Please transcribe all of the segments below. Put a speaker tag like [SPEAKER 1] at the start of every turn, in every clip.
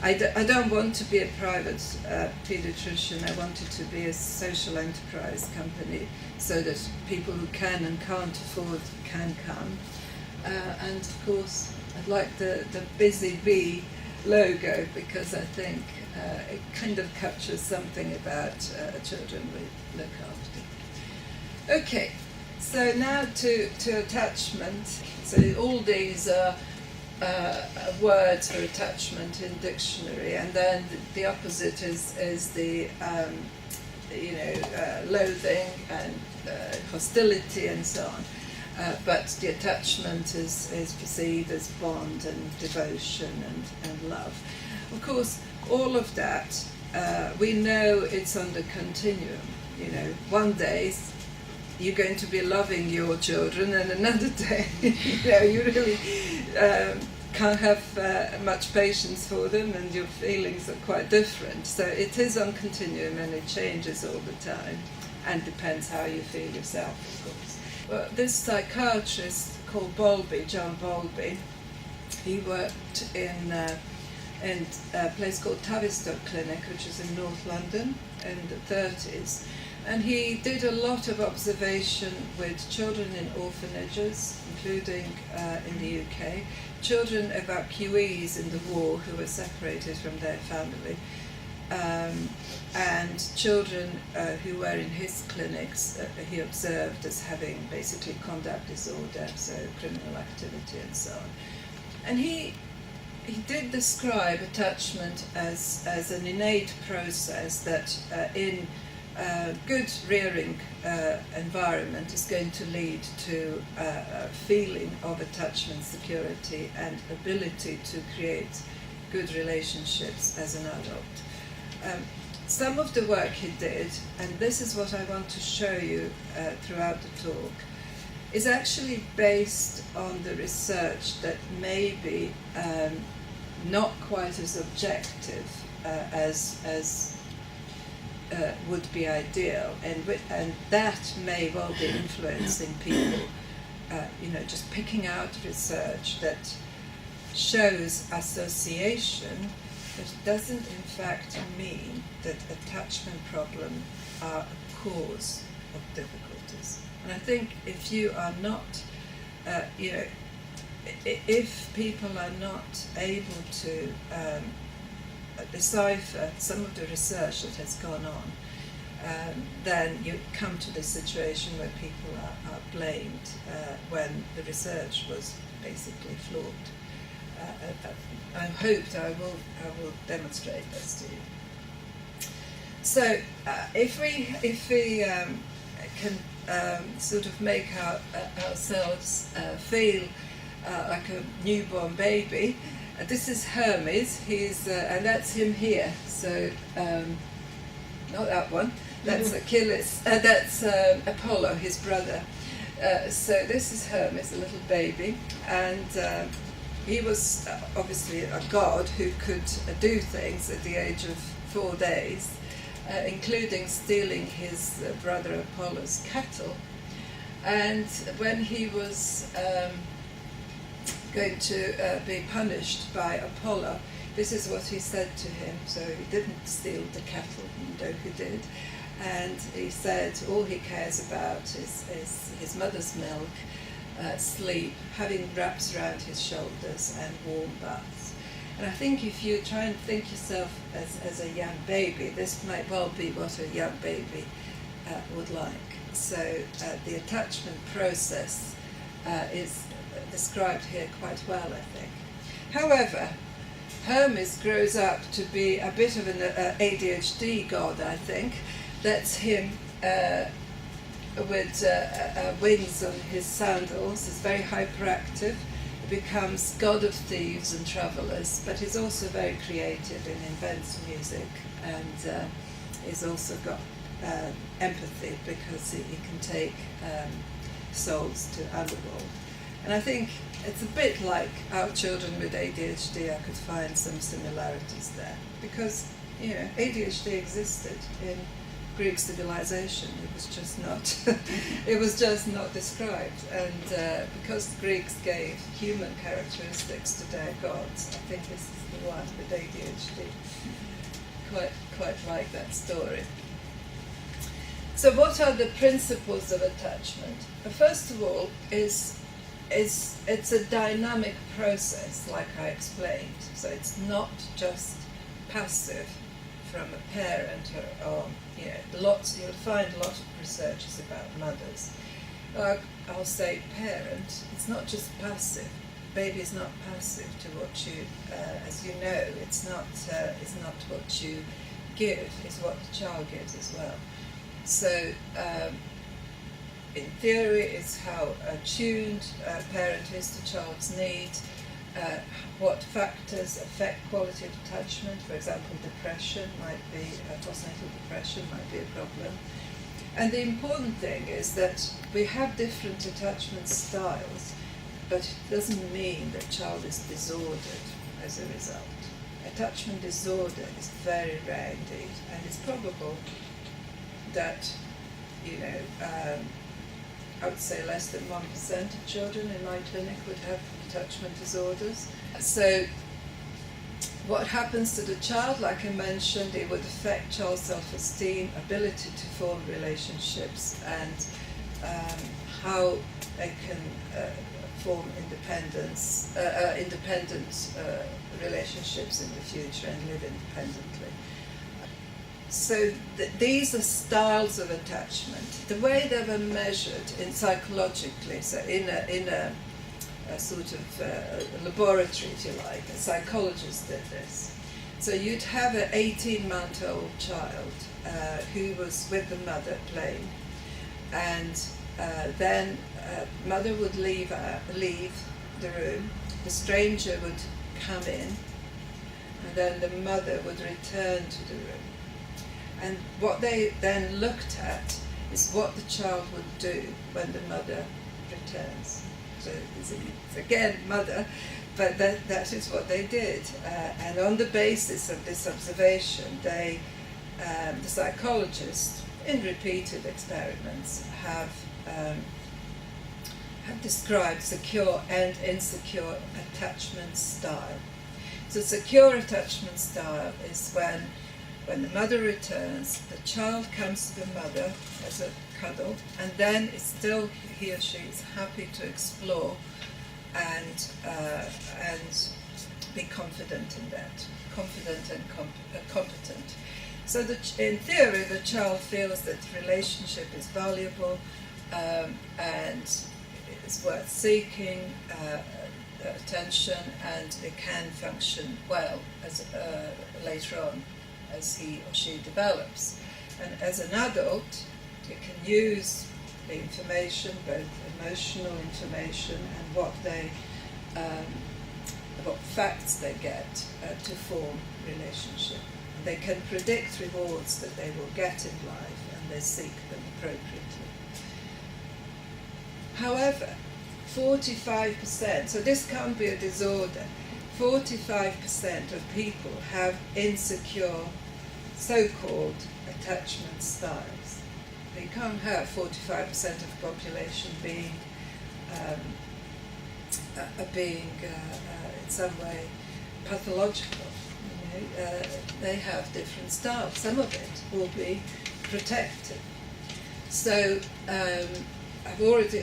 [SPEAKER 1] I don't want to be a private paediatrician. I want it to be a social enterprise company so that people who can and can't afford can come. And of course, I'd like the Busy Bee logo because I think it kind of captures something about children we look after. Okay, so now to attachment. So all these are words for attachment in dictionary, and then the opposite is the loathing and hostility and so on. But the attachment is perceived as bond and devotion and love. Of course, all of that we know it's on the continuum. One day you're going to be loving your children, and another day, you really can't have much patience for them, and your feelings are quite different. So it is on continuum, and it changes all the time, and depends how you feel yourself, of course. Well, this psychiatrist called Bowlby, John Bowlby, he worked in a place called Tavistock Clinic, which is in North London, in the 30s. And he did a lot of observation with children in orphanages, including in the UK, children evacuees in the war who were separated from their family, and children who were in his clinics he observed as having basically conduct disorder, so criminal activity and so on. And he did describe attachment as an innate process that in good rearing environment is going to lead to a feeling of attachment, security, and ability to create good relationships as an adult. Some of the work he did, and this is what I want to show you throughout the talk, is actually based on the research that may be not quite as objective as would be ideal, and that may well be influencing people, just picking out research that shows association, but doesn't in fact mean that attachment problems are a cause of difficulties. And I think if you are not, if people are not able to decipher some of the research that has gone on, then you come to the situation where people are blamed when the research was basically flawed. I hope that I will demonstrate this to you. So if we can sort of make ourselves feel like a newborn baby. This is Hermes. He's and that's him here. So not that one. That's Achilles. That's Apollo, his brother. So this is Hermes, a little baby, and he was obviously a god who could do things at the age of 4 days, including stealing his brother Apollo's cattle. And when he was going to be punished by Apollo, this is what he said to him. So he didn't steal the cattle, though he did. And he said all he cares about is his mother's milk, sleep, having wraps around his shoulders, and warm baths. And I think if you try and think yourself as a young baby, this might well be what a young baby would like. So the attachment process is described here quite well, I think. However, Hermes grows up to be a bit of an ADHD god, I think. That's him with wings on his sandals. He's very hyperactive. He becomes god of thieves and travellers, but he's also very creative and invents music, and he's also got empathy because he can take souls to otherworld. And I think it's a bit like our children with ADHD. I could find some similarities there because ADHD existed in Greek civilization. It was just not described. And because the Greeks gave human characteristics to their gods, I think this is the one with ADHD. Quite like that story. So what are the principles of attachment? First of all, it's a dynamic process, like I explained. So it's not just passive from a parent or you'll find a lot of researches about mothers. I'll say parent, it's not just passive. Baby is not passive to what you, as you know, it's not what you give, it's what the child gives as well. So in theory, it's how attuned a parent is to child's needs, what factors affect quality of attachment. For example, depression might be, postnatal depression might be a problem. And the important thing is that we have different attachment styles, but it doesn't mean that child is disordered as a result. Attachment disorder is very rare indeed, and it's probable that, I would say less than 1% of children in my clinic would have attachment disorders. So what happens to the child, like I mentioned, it would affect child's self-esteem, ability to form relationships, and how they can form independent relationships in the future and live independently. So these are styles of attachment. The way they were measured psychologically, so in a sort of laboratory, if you like, a psychologist did this. So you'd have an 18-month-old child who was with the mother playing, and then mother would leave the room, the stranger would come in, and then the mother would return to the room. And what they then looked at is what the child would do when the mother returns. So it's again mother, but that is what they did. And on the basis of this observation, the psychologists, in repeated experiments, have described secure and insecure attachment style. So secure attachment style is when the mother returns, the child comes to the mother as a cuddle, and then it's still he or she is happy to explore and be confident in that, confident and competent. So in theory, the child feels that the relationship is valuable and is worth seeking attention, and it can function well as later on as he or she develops. And as an adult, it can use the information, both emotional information and what facts they get to form relationship. And they can predict rewards that they will get in life, and they seek them appropriately. However, 45%, so this can't be a disorder, 45% of people have insecure, so-called attachment styles. You can't have 45% of the population being in some way pathological. They have different styles. Some of it will be protective. So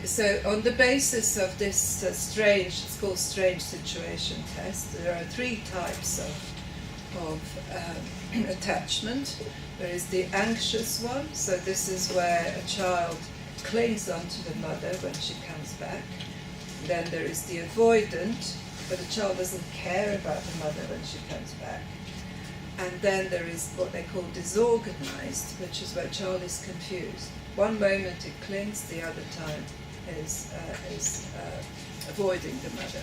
[SPEAKER 1] so on the basis of this it's called strange situation test, there are 3 types of attachment. There is the anxious one, so this is where a child clings onto the mother when she comes back. Then there is the avoidant, where the child doesn't care about the mother when she comes back. And then there is what they call disorganised, which is where a child is confused. One moment it clings, the other time is avoiding the mother.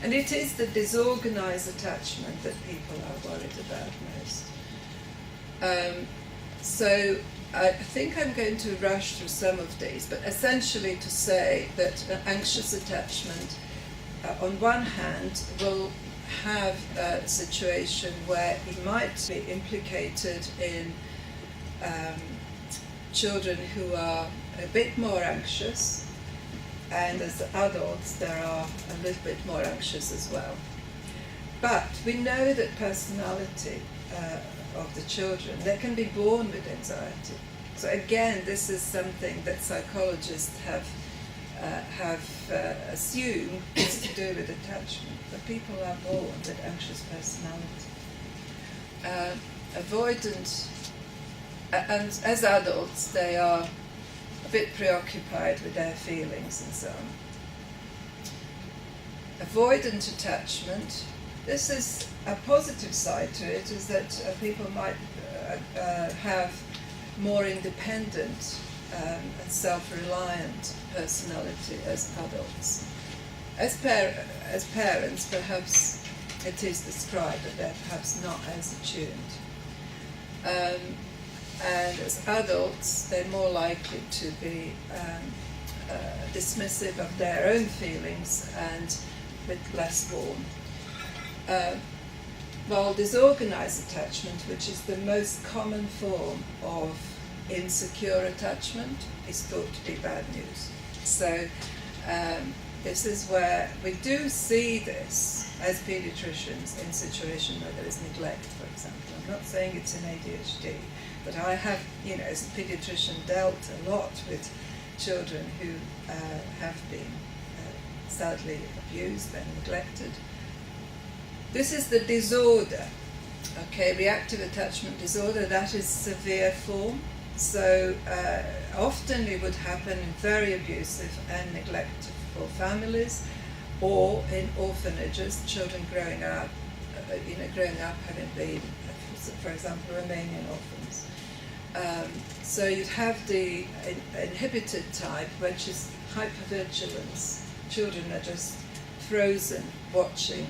[SPEAKER 1] And it is the disorganised attachment that people are worried about most. So I think I'm going to rush through some of these, but essentially to say that an anxious attachment, on one hand, will have a situation where he might be implicated in children who are a bit more anxious, and as adults there are a little bit more anxious as well. But we know that personality of the children, they can be born with anxiety. So again, this is something that psychologists have assumed is to do with attachment. But people are born with anxious personality. Avoidant, and as adults they are a bit preoccupied with their feelings and so on. Avoidant attachment, this is a positive side to it, is that people might have more independent and self-reliant personality as adults. As parents, perhaps it is described that they're perhaps not as attuned. And as adults, they're more likely to be dismissive of their own feelings and a bit less warm. While disorganised attachment, which is the most common form of insecure attachment, is thought to be bad news. So this is where we do see this as paediatricians in situations where there is neglect, for example. I'm not saying it's in ADHD, but I have, as a paediatrician, dealt a lot with children who have been sadly abused and neglected. This is the disorder, reactive attachment disorder. That is severe form. So often it would happen in very abusive and neglectful families, or in orphanages, children growing up having been, for example, Romanian orphans. So you'd have the inhibited type, which is hypervigilance. Children are just frozen, watching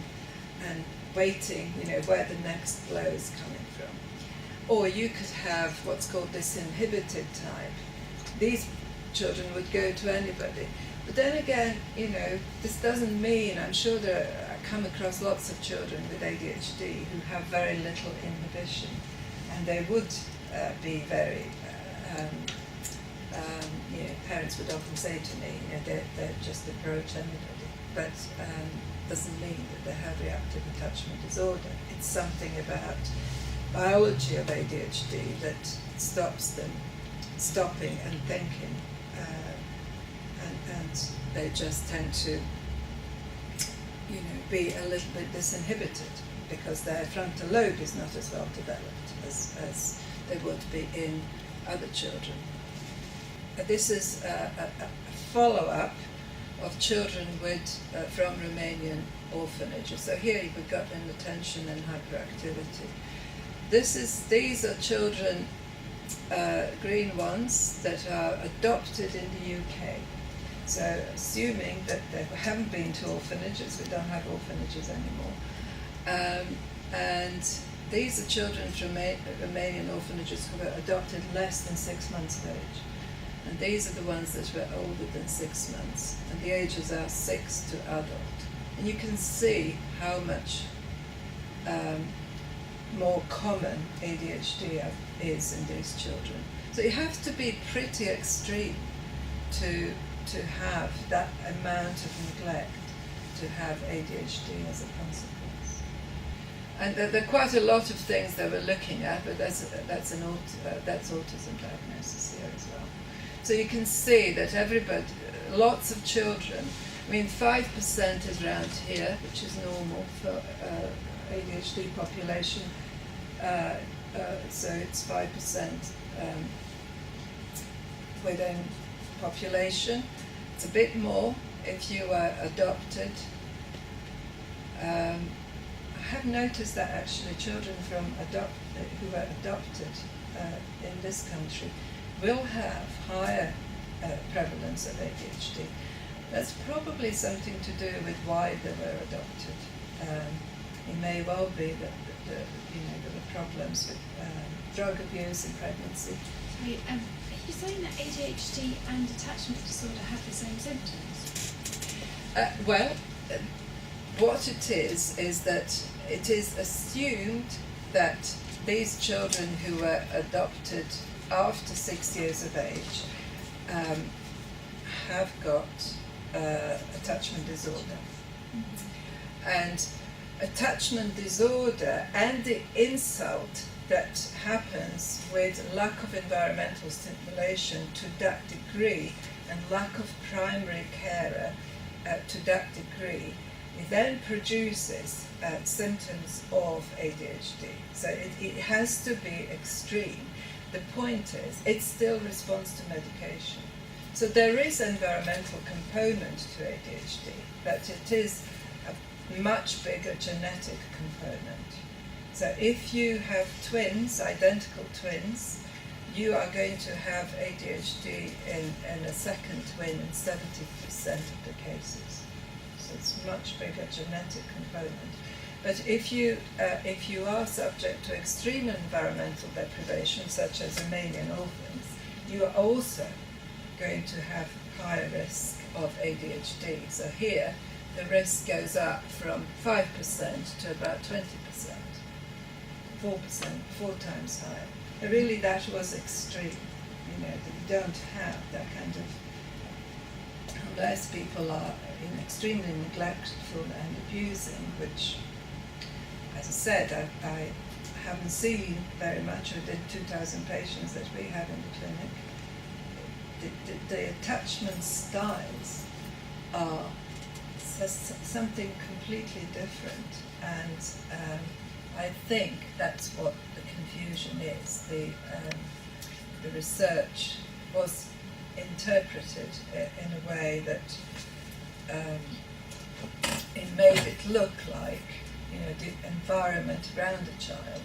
[SPEAKER 1] and waiting, where the next blow is coming from. Or you could have what's called disinhibited type. These children would go to anybody. But then again, this doesn't mean, I'm sure I come across lots of children with ADHD who have very little inhibition, and they would be very, parents would often say to me, they just approach anybody, but doesn't mean that they have reactive attachment disorder. It's something about biology of ADHD that stops them stopping and thinking, and they just tend to, be a little bit disinhibited because their frontal lobe is not as well developed as they would be in other children. This is a follow-up of children from Romanian orphanages. So here we've got inattention and hyperactivity. These are children, green ones, that are adopted in the UK. So assuming that they haven't been to orphanages, we don't have orphanages anymore. And these are children from Romanian orphanages who were adopted less than 6 months of age. And these are the ones that were older than 6 months. And the ages are 6 to adult. And you can see how much more common ADHD is in these children. So you have to be pretty extreme to have that amount of neglect, to have ADHD as a consequence. And there are quite a lot of things that we're looking at, but that's autism diagnosis here as well. So you can see that lots of children, 5% is around here, which is normal for ADHD population, so it's 5% within population. It's a bit more if you are adopted. I have noticed that actually children who are adopted in this country will have higher prevalence of ADHD. That's probably something to do with why they were adopted. It may well be that there were problems with drug abuse in pregnancy.
[SPEAKER 2] Sorry, are you saying that ADHD and attachment disorder have the same symptoms?
[SPEAKER 1] What it is that it is assumed that these children who were adopted after 6 years of age have got attachment disorder. And attachment disorder and the insult that happens with lack of environmental stimulation to that degree and lack of primary carer to that degree, it then produces symptoms of ADHD. So it has to be extreme. The point is, it still responds to medication. So there is an environmental component to ADHD, but it is a much bigger genetic component. So if you have twins, identical twins, you are going to have ADHD in a second twin in 70% of the cases. So it's much bigger genetic component. But if you are subject to extreme environmental deprivation, such as Romanian orphans, you are also going to have higher risk of ADHD. So here, the risk goes up from 5% to about 20%, 4%, 4 times higher. And really, that was extreme. You know, that you don't have that kind of, unless people are extremely neglectful and abusing, which, as I said, I haven't seen very much of the 2,000 patients that we have in the clinic. The attachment styles are something completely different, and I think that's what the confusion is. The research was interpreted in a way that it made it look like, you know, the environment around the child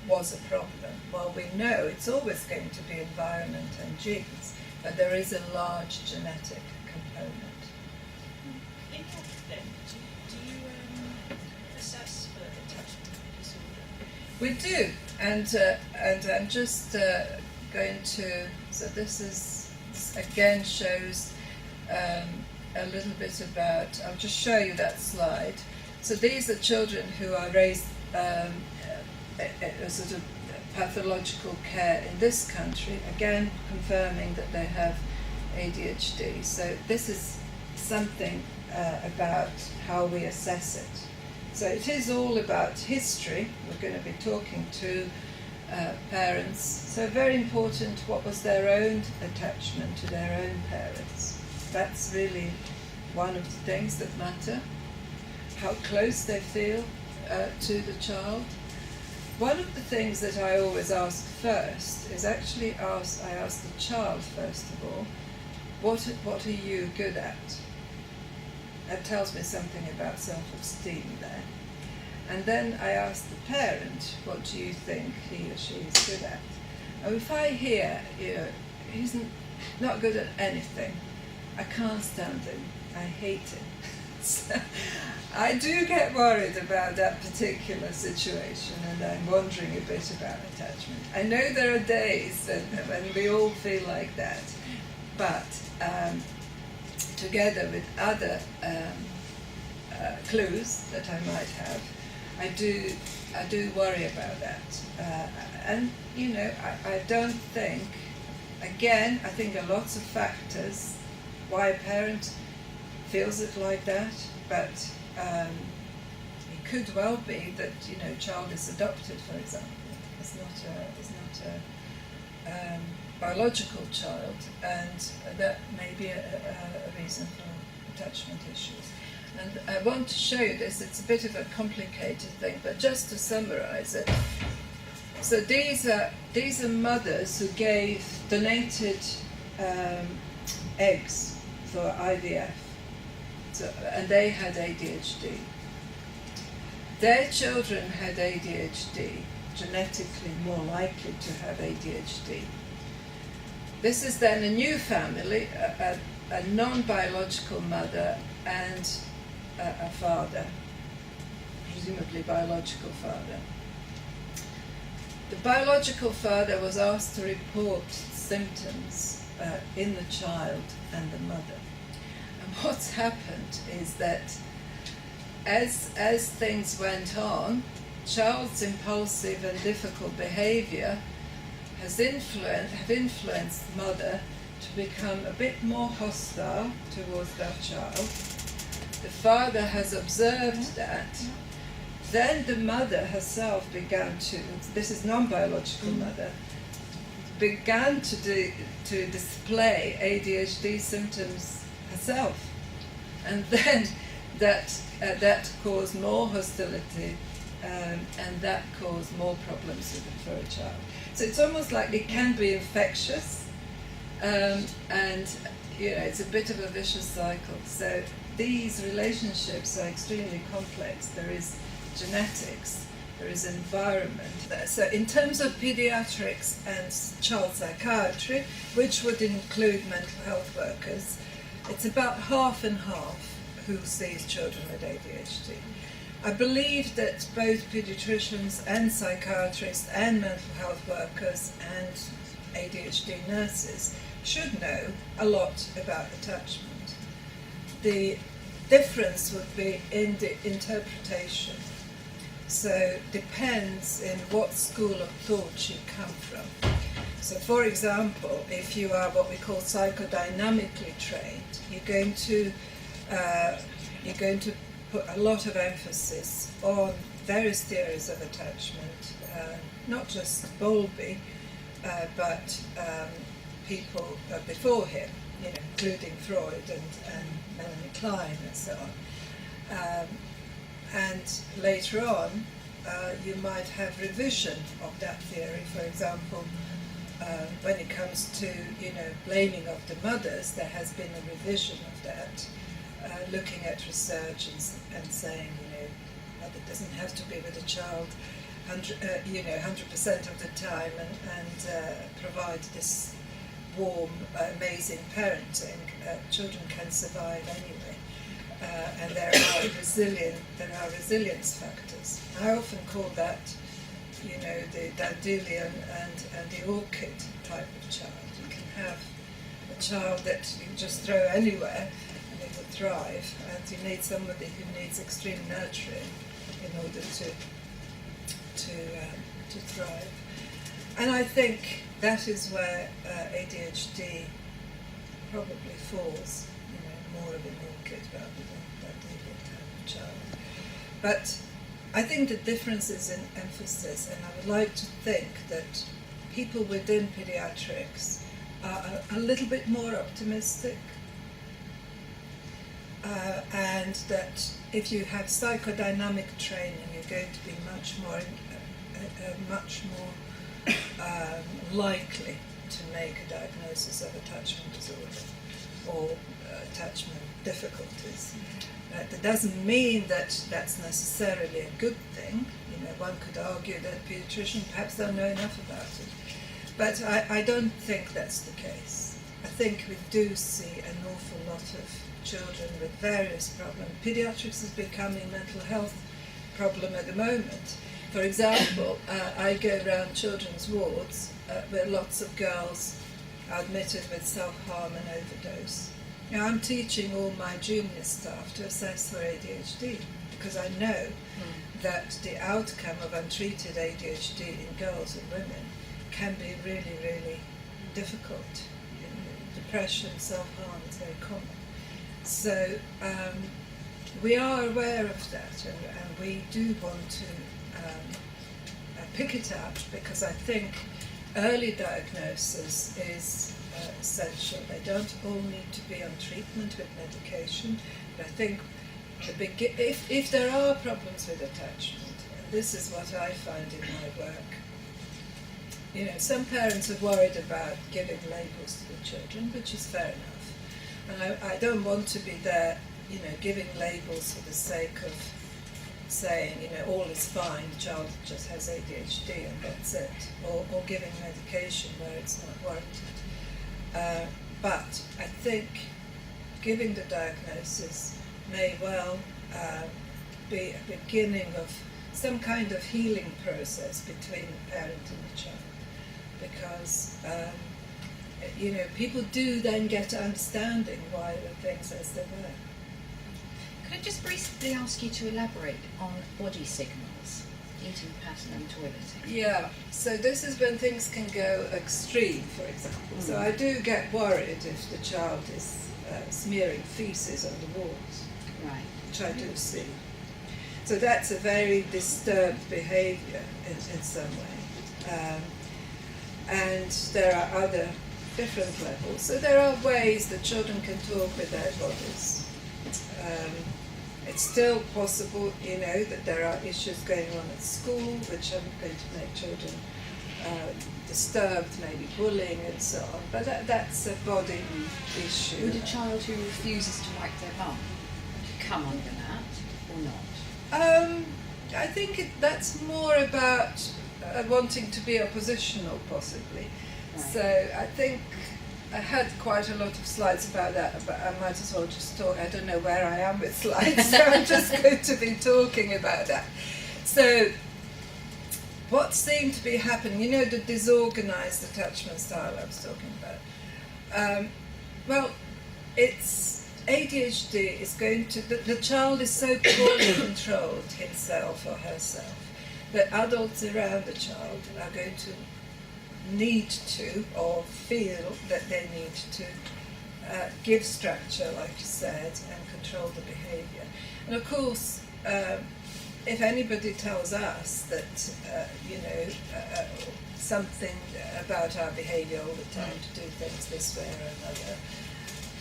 [SPEAKER 1] was a problem. Well, we know it's always going to be environment and genes, but there is a large genetic component.
[SPEAKER 2] In your clinic, do you assess for attachment disorder?
[SPEAKER 1] We do, and I'm just going to. So this again shows a little bit about. I'll just show you that slide. So these are children who are raised a sort of pathological care in this country, again confirming that they have ADHD. So this is something about how we assess it. So it is all about history. We're going to be talking to parents. So very important, what was their own attachment to their own parents. That's really one of the things that matter. How close they feel to the child. One of the things that I always ask first is actually I ask the child first of all, what are you good at? That tells me something about self-esteem there. And then I ask the parent, what do you think he or she is good at? And if I hear, you know, he's not good at anything, I can't stand him, I hate him. So I do get worried about that particular situation, and I'm wondering a bit about attachment. I know there are days when we all feel like that, but together with other clues that I might have, I do worry about that. And you know, I don't think, again, I think there are lots of factors why a parent feels it like that, but it could well be that, you know, child is adopted, for example. It's not a biological child, and that may be a reason for attachment issues. And I want to show you this. It's a bit of a complicated thing, but just to summarize it. So these are mothers who donated eggs for IVF. So, and they had ADHD. Their children had ADHD, genetically more likely to have ADHD. This is then a new family, a non-biological mother and a father, presumably biological father. The biological father was asked to report symptoms in the child and the mother. And what's happened is that as things went on, child's impulsive and difficult behaviour have influenced the mother to become a bit more hostile towards that child. The father has observed that. Then the mother herself began to, this is non-biological mother, began to display ADHD symptoms herself. And then that caused more hostility, and that caused more problems for a child. So it's almost like it can be infectious, and it's a bit of a vicious cycle. So these relationships are extremely complex. There is genetics, there is environment. So in terms of pediatrics and child psychiatry, which would include mental health workers, it's about half and half who sees children with ADHD. I believe that both pediatricians and psychiatrists and mental health workers and ADHD nurses should know a lot about attachment. The difference would be in the interpretation. So depends in what school of thought you come from. So for example, if you are what we call psychodynamically trained, you're going to put a lot of emphasis on various theories of attachment, not just Bowlby, but people before him, including Freud and Melanie Klein and so on. And later on, you might have revision of that theory. For example, when it comes to blaming of the mothers, there has been a revision of that, looking at research and saying mother doesn't have to be with a child 100% of the time and provide this warm, amazing parenting. Children can survive anyway. And there are resilience factors. I often call that, the dandelion and the orchid type of child. You can have a child that you just throw anywhere and it will thrive, and you need somebody who needs extreme nurturing in order to thrive. And I think that is where ADHD probably falls, more of an orchid rather than that type of child. But I think the difference is in emphasis, and I would like to think that people within pediatrics are a little bit more optimistic, and that if you have psychodynamic training, you're going to be much more likely to make a diagnosis of attachment disorder or attachment difficulties. That doesn't mean that that's necessarily a good thing. One could argue that pediatricians perhaps don't know enough about it. But I don't think that's the case. I think we do see an awful lot of children with various problems. Pediatrics is becoming a mental health problem at the moment. For example, I go around children's wards where lots of girls are admitted with self-harm and overdose. Now, I'm teaching all my junior staff to assess for ADHD because I know that the outcome of untreated ADHD in girls and women can be really, really difficult. Depression, self-harm is very common. So we are aware of that, and we do want to pick it up, because I think early diagnosis is essential. They don't all need to be on treatment with medication, but I think if there are problems with attachment, and this is what I find in my work, some parents are worried about giving labels to the children, which is fair enough. And I don't want to be there, giving labels for the sake of saying, all is fine, the child just has ADHD and that's it, or giving medication where it's not warranted. But I think giving the diagnosis may well be a beginning of some kind of healing process between the parent and the child, because people do then get understanding why the things as they were.
[SPEAKER 3] Could I just briefly ask you to elaborate on body signals? eating pattern and toileting.
[SPEAKER 1] Yeah, so this is when things can go extreme, for example. So I do get worried if the child is smearing feces on the walls,
[SPEAKER 3] Right.
[SPEAKER 1] which I do see. So that's a very disturbed behaviour in some way. And there are other different levels. So there are ways that children can talk with their bodies. It's still possible, that there are issues going on at school which are going to make children disturbed, maybe bullying and so on. But that's a body issue.
[SPEAKER 3] Would a child who refuses to wipe their bum come under that or not?
[SPEAKER 1] I think that's more about wanting to be oppositional, possibly.
[SPEAKER 3] Right.
[SPEAKER 1] So I think I had quite a lot of slides about that, but I might as well just talk. I don't know where I am with slides, so I'm just going to be talking about that. So what seemed to be happening, the disorganised attachment style I was talking about. Well, it's ADHD is going to, the child is so poorly controlled himself or herself that adults around the child are going to need to, or feel that they need to, give structure, like you said, and control the behaviour. And of course, if anybody tells us that, something about our behaviour all the time, to do things this way or another,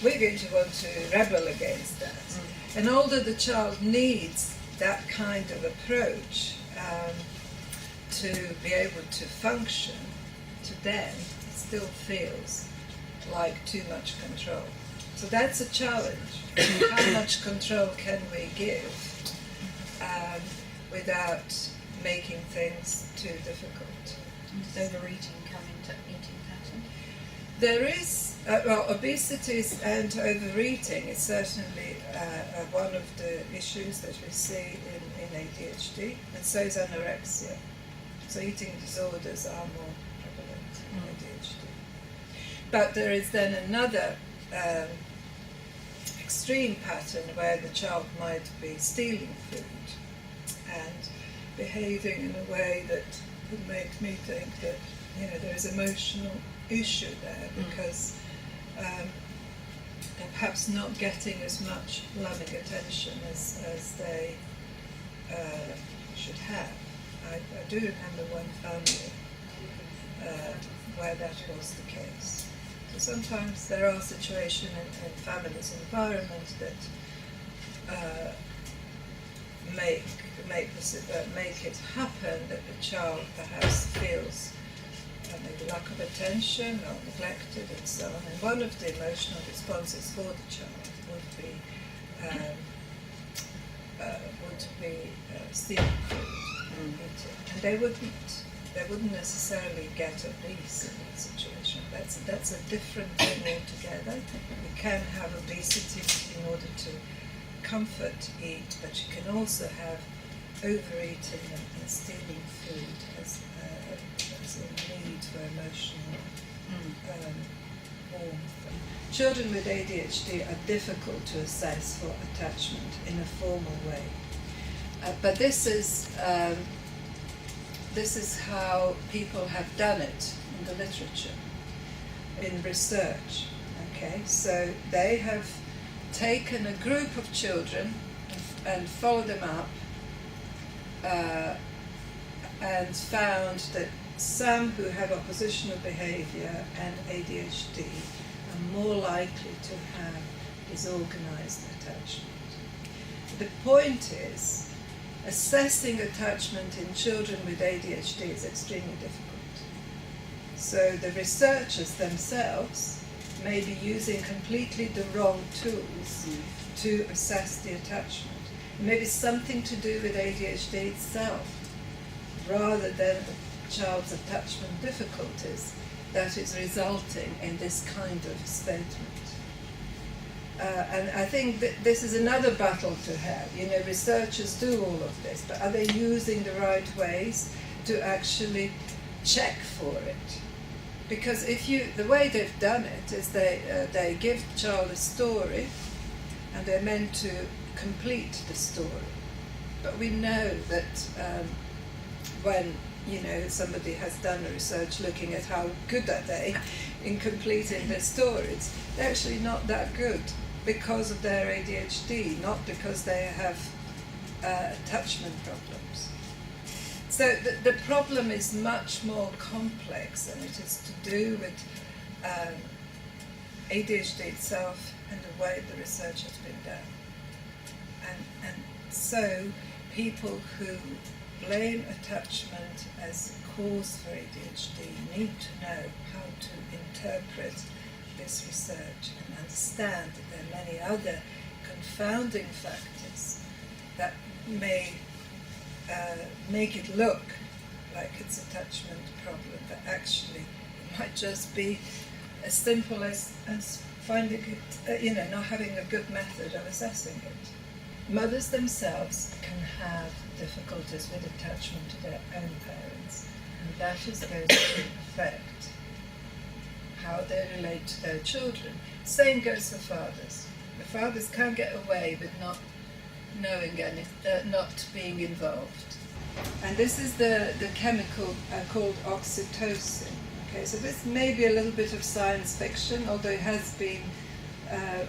[SPEAKER 1] we're going to want to rebel against that. And although the child needs that kind of approach to be able to function, to them it still feels like too much control. So that's a challenge. How much control can we give without making things too difficult?
[SPEAKER 3] Does overeating come into eating pattern?
[SPEAKER 1] There is, obesity and overeating is certainly one of the issues that we see in ADHD, and so is anorexia. So eating disorders are more prevalent in ADHD. But there is then another extreme pattern where the child might be stealing food and behaving in a way that would make me think that there is emotional issue there, because they're perhaps not getting as much loving attention as they should have. I do remember one family where that was the case. So sometimes there are situations in families' environments that make it happen that the child perhaps feels maybe lack of attention or neglected and so on. And one of the emotional responses for the child would be stealing food and eating. And they wouldn't necessarily get obese in that situation. That's a different thing altogether. You can have obesity in order to comfort eat, but you can also have overeating and stealing food as a need for emotional warmth. Children with ADHD are difficult to assess for attachment in a formal way, but this is how people have done it in the literature, in research. Okay, so they have taken a group of children and followed them up and found that some who have oppositional behaviour and ADHD are more likely to have disorganised attachment. The point is, assessing attachment in children with ADHD is extremely difficult. So the researchers themselves may be using completely the wrong tools to assess the attachment. Maybe something to do with ADHD itself, rather than the child's attachment difficulties that is resulting in this kind of statement. And I think that this is another battle to have. Researchers do all of this, but are they using the right ways to actually check for it? Because the way they've done it is they give the child a story, and they're meant to complete the story. But we know that when somebody has done a research looking at how good are they in completing their stories, they're actually not that good because of their ADHD, not because they have attachment problems. So the problem is much more complex, and it is to do with ADHD itself and the way the research has been done. And so people who blame attachment as a cause for ADHD need to know how to interpret this research and understand that there are many other confounding factors that may make it look like it's an attachment problem, but actually it might just be as simple as finding it, not having a good method of assessing it. Mothers themselves can have difficulties with attachment to their own parents, and that is going to affect how they relate to their children. Same goes for fathers. The fathers can't get away with not knowing not being involved. And this is the chemical called oxytocin. Okay, so this may be a little bit of science fiction, although it has been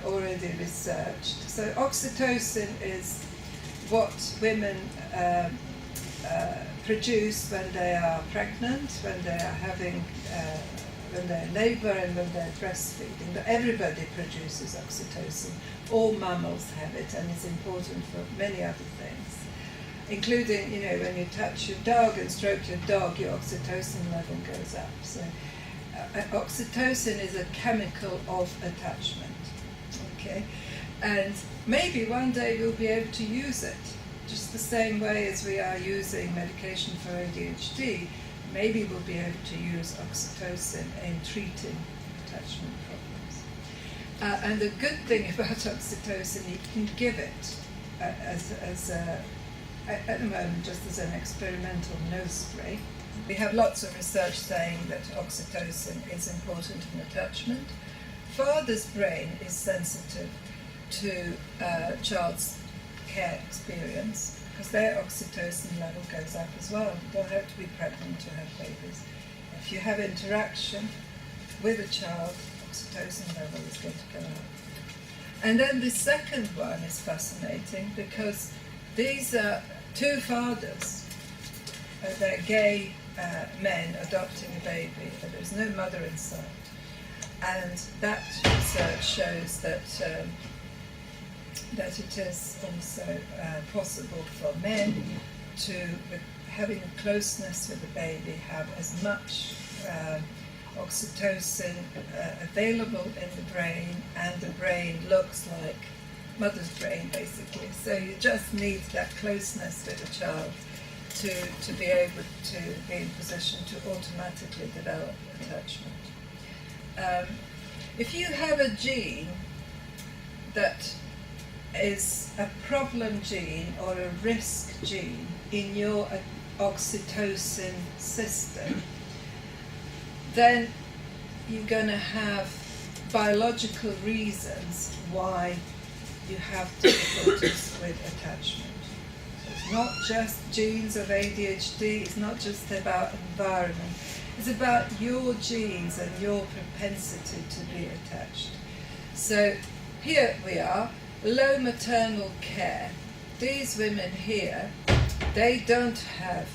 [SPEAKER 1] already researched. So oxytocin is what women produce when they are pregnant, when they are having, when they're in labour and when they're breastfeeding. But everybody produces oxytocin. All mammals have it, and it's important for many other things, including, when you touch your dog and stroke your dog, your oxytocin level goes up. So oxytocin is a chemical of attachment. Okay, and maybe one day we'll be able to use it, just the same way as we are using medication for ADHD. Maybe we'll be able to use oxytocin in treating attachment problems. And the good thing about oxytocin, you can give it at the moment just as an experimental nose spray. We have lots of research saying that oxytocin is important in attachment. Father's brain is sensitive to child's care experience because their oxytocin level goes up as well. You don't have to be pregnant to have babies. If you have interaction with a child, oxytocin level is going to go up. And then the second one is fascinating because these are two fathers. They're gay men adopting a baby, but there's no mother inside. And that research shows that that it is also possible for men to, with having a closeness with the baby, have as much oxytocin available in the brain, and the brain looks like mother's brain, basically. So you just need that closeness with the child to be able to be in position to automatically develop attachment. If you have a gene that is a problem gene or a risk gene in your oxytocin system, then you're going to have biological reasons why you have difficulties with attachment. So it's not just genes of ADHD, it's not just about environment, it's about your genes and your propensity to be attached. So here we are, low maternal care. These women here, they don't have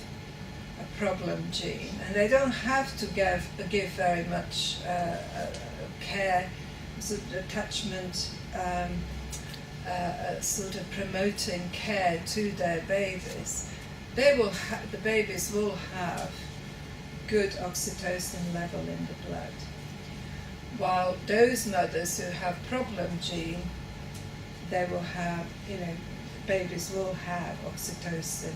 [SPEAKER 1] a problem gene, and they don't have to give very much care, sort of attachment, sort of promoting care to their babies. The babies will have good oxytocin level in the blood, while those mothers who have problem gene, they will have, babies will have oxytocin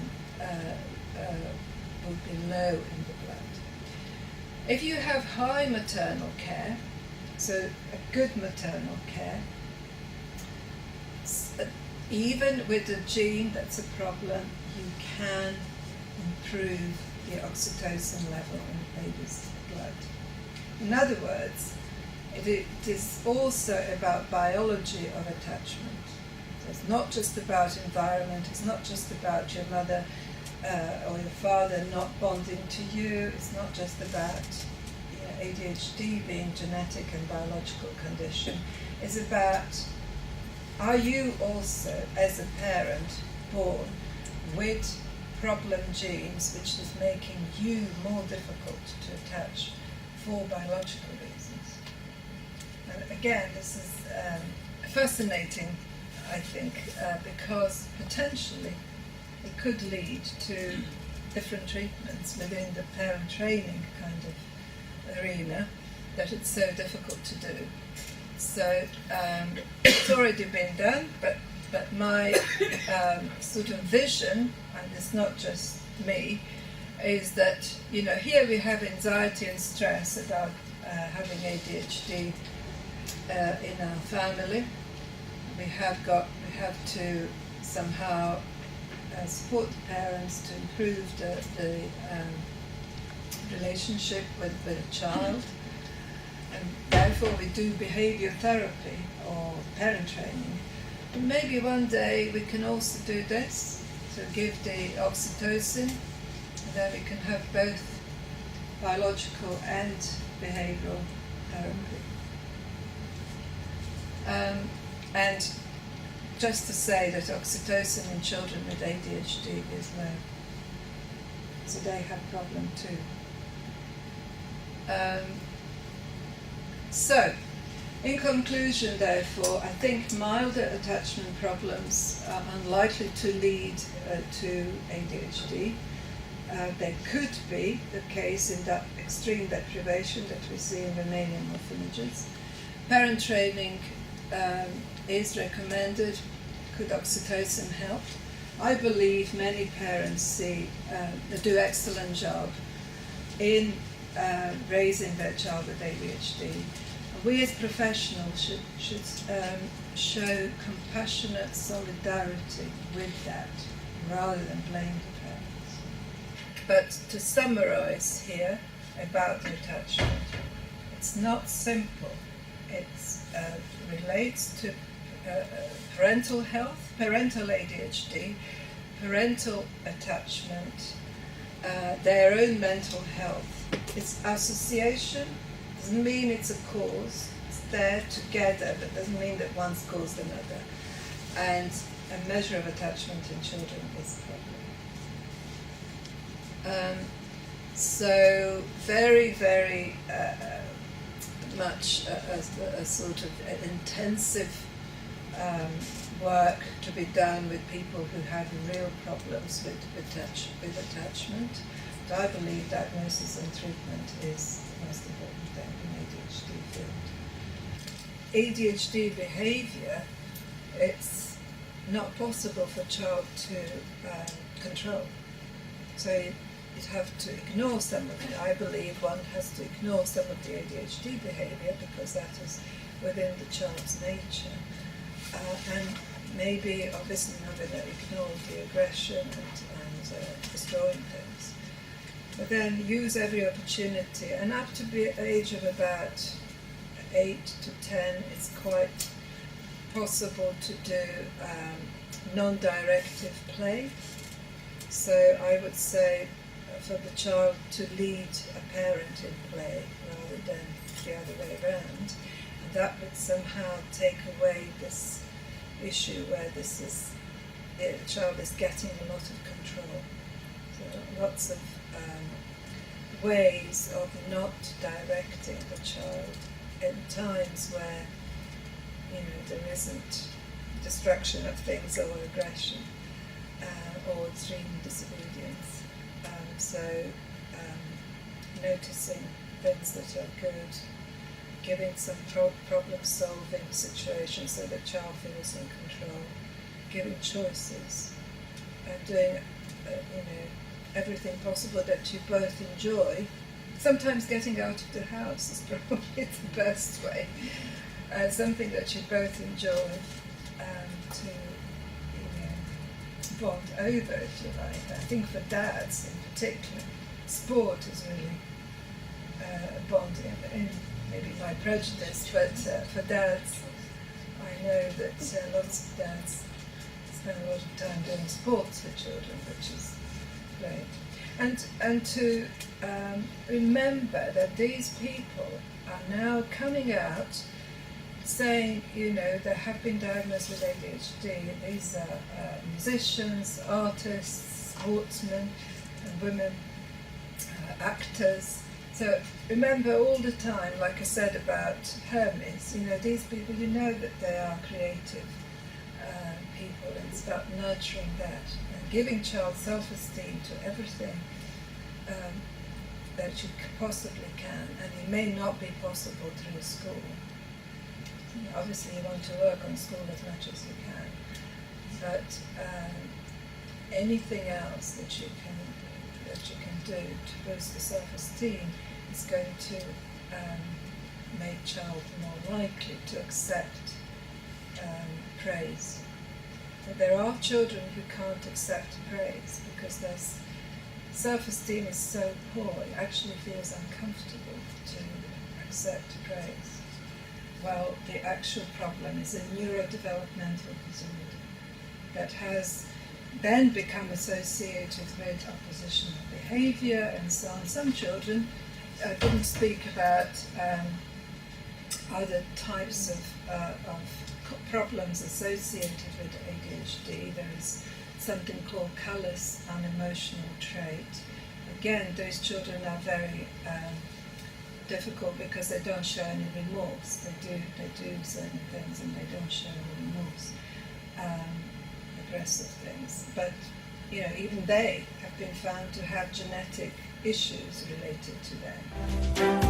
[SPEAKER 1] will be low in the blood. If you have high maternal care, so a good maternal care, even with a gene that's a problem, you can improve the oxytocin level in the baby's blood. In other words, it is also about biology of attachment. So it's not just about environment, it's not just about your mother or your father not bonding to you. It's not just about ADHD being genetic and biological condition. It's about, are you also, as a parent, born with problem genes which is making you more difficult to attach for biological reasons? And again, this is fascinating, I think, because potentially it could lead to different treatments within the parent training kind of arena that it's so difficult to do. So it's already been done, but my sort of vision, and it's not just me, is that here we have anxiety and stress about having ADHD in our family. We have to somehow support the parents to improve the relationship with a child, and therefore we do behavior therapy or parent training. And maybe one day we can also do this, to give the oxytocin, and then we can have both biological and behavioral therapy. And just to say that oxytocin in children with ADHD is low, so they have problem too. So, in conclusion, therefore, I think milder attachment problems are unlikely to lead to ADHD. There could be the case in that extreme deprivation that we see in Romanian orphanages. Parent training is recommended. Could oxytocin help? I believe many parents do excellent job in raising their child with ADHD. We as professionals should show compassionate solidarity with that, rather than blame the parents. But to summarize here about attachment, it's not simple. It relates to parental health, parental ADHD, parental attachment, their own mental health. It's association. Doesn't mean it's a cause. It's there together, but doesn't mean that one's caused another. And a measure of attachment in children is a problem. So very, very much a sort of intensive work to be done with people who have real problems with attachment. But I believe diagnosis and treatment is the most important thing in ADHD field. ADHD behaviour, it's not possible for a child to control. So you'd have to ignore some of it. I believe one has to ignore some of the ADHD behaviour because that is within the child's nature. And maybe, obviously, not going to ignore the aggression and destroying things. But then use every opportunity. And up to the age of about 8 to 10, it's quite possible to do non-directive play. So I would say for the child to lead a parent in play rather than the other way around. And that would somehow take away this issue where the child is getting a lot of control. So lots of ways of not directing the child in times where there isn't destruction of things or aggression or extreme disobedience. Noticing things that are good, giving some problem-solving situations so the child feels in control, giving choices, and doing everything possible that you both enjoy. Sometimes getting out of the house is probably the best way. Something that you both enjoy to bond over, if you like. I think for dads in particular, sport is really bonding. And maybe my prejudice, but for dads, I know that lots of dads spend a lot of time doing sports with children, which is great. And to remember that these people are now coming out saying, you know, they have been diagnosed with ADHD. These are musicians, artists, sportsmen, and women, actors. So remember all the time, like I said about Hermes, you know, these people, you know that they are creative people, and it's about nurturing that and giving child self-esteem to everything that you possibly can, and it may not be possible through school. You know, obviously you want to work on school as much as you can, but anything else that you can do to boost the self-esteem is going to make child more likely to accept praise. But there are children who can't accept praise because their self-esteem is so poor, it actually feels uncomfortable to accept praise. Well, the actual problem is a neurodevelopmental disorder that has then become associated with oppositional behaviour and so on. Some children didn't speak about other types of problems associated with ADHD. There is something called callous unemotional trait. Again, those children are very difficult because they don't show any remorse. They do certain things and they don't show any remorse. Aggressive things, but you know, even they have been found to have genetic issues related to them.